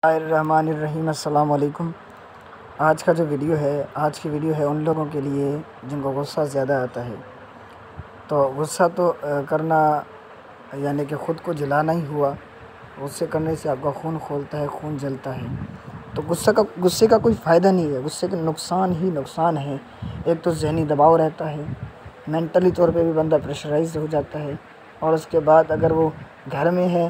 الرحمن الرحیم۔ السلام علیکم۔ آج کی ویڈیو ہے ان لوگوں کے لیے جن کو غصہ زیادہ آتا ہے۔ تو غصہ تو کرنا یعنی کہ خود کو جلانا ہی ہوا۔ غصے کرنے سے آپ کا خون کھولتا ہے، خون جلتا ہے۔ تو غصے کا کوئی فائدہ نہیں ہے، غصے کے نقصان ہی نقصان ہے۔ ایک تو ذہنی دباؤ رہتا ہے، مینٹلی طور پہ بھی بندہ پریشرائز ہو جاتا ہے، اور اس کے بعد اگر وہ گھر میں ہے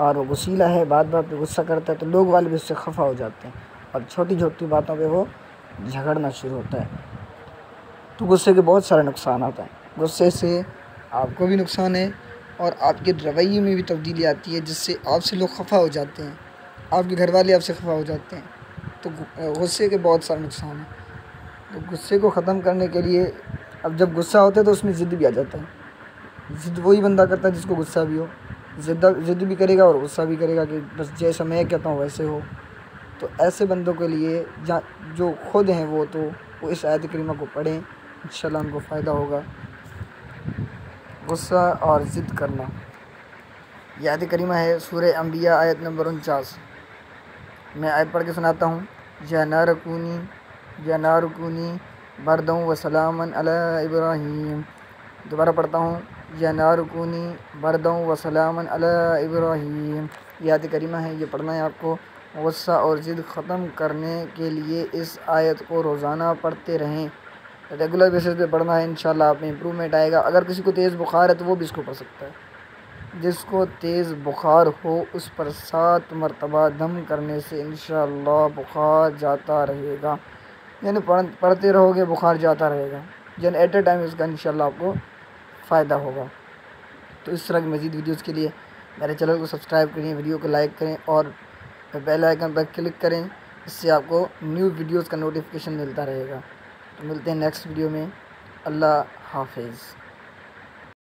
اور وہ غصیلا ہے، بات پہ غصہ کرتا ہے، تو لوگ والے بھی اس سے خفا ہو جاتے ہیں اور چھوٹی چھوٹی باتوں پہ وہ جھگڑنا شروع ہوتا ہے۔ تو غصے کے بہت سارے نقصانات ہیں۔ غصے سے آپ کو بھی نقصان ہے اور آپ کے رویے میں بھی تبدیلی آتی ہے، جس سے آپ سے لوگ خفا ہو جاتے ہیں، آپ کے گھر والے آپ سے خفا ہو جاتے ہیں۔ تو غصے کے بہت سارے نقصان ہیں۔ تو غصے کو ختم کرنے کے لیے اب جب غصہ ہوتا ہے تو اس میں ضد بھی آ جاتا ہے۔ ضد وہی بندہ کرتا ہے جس کو غصہ بھی ہو، ضد بھی کرے گا اور غصہ بھی کرے گا کہ بس جیسا میں کہتا ہوں ویسے ہو۔ تو ایسے بندوں کے لیے جو خود ہیں وہ اس آیت کریمہ کو پڑھیں، انشاءاللہ ان کو فائدہ ہوگا۔ غصہ اور ضد کرنا، یہ آیت کریمہ ہے سورہ انبیاء آیت نمبر 49۔ میں آیت پڑھ کے سناتا ہوں۔ یا نار کونی برداً و سلاما علی ابراہیم۔ دوبارہ پڑھتا ہوں۔ یا نار کونی برداً و سلاما علی ابراہیم۔ یہ آیت کریمہ ہے، یہ پڑھنا ہے آپ کو۔ غصہ اور ضد ختم کرنے کے لیے اس آیت کو روزانہ پڑھتے رہیں، ریگولر بیسس پہ پڑھنا ہے، انشاءاللہ آپ میں امپرومنٹ آئے گا۔ اگر کسی کو تیز بخار ہے تو وہ بھی اس کو پڑھ سکتا ہے۔ جس کو تیز بخار ہو اس پر 7 مرتبہ دم کرنے سے انشاءاللہ بخار جاتا رہے گا۔ یعنی پڑھتے رہو گے بخار جاتا رہے گا، یعنی ایٹ اے ٹائم اس کا انشاءاللہ آپ کو فائدہ ہوگا۔ تو اس طرح کی مزید ویڈیوز کے لیے میرے چینل کو سبسکرائب کریں، ویڈیو کو لائک کریں اور بیل آئیکن پر کلک کریں، اس سے آپ کو نیو ویڈیوز کا نوٹیفیکیشن ملتا رہے گا۔ تو ملتے ہیں نیکسٹ ویڈیو میں۔ اللہ حافظ۔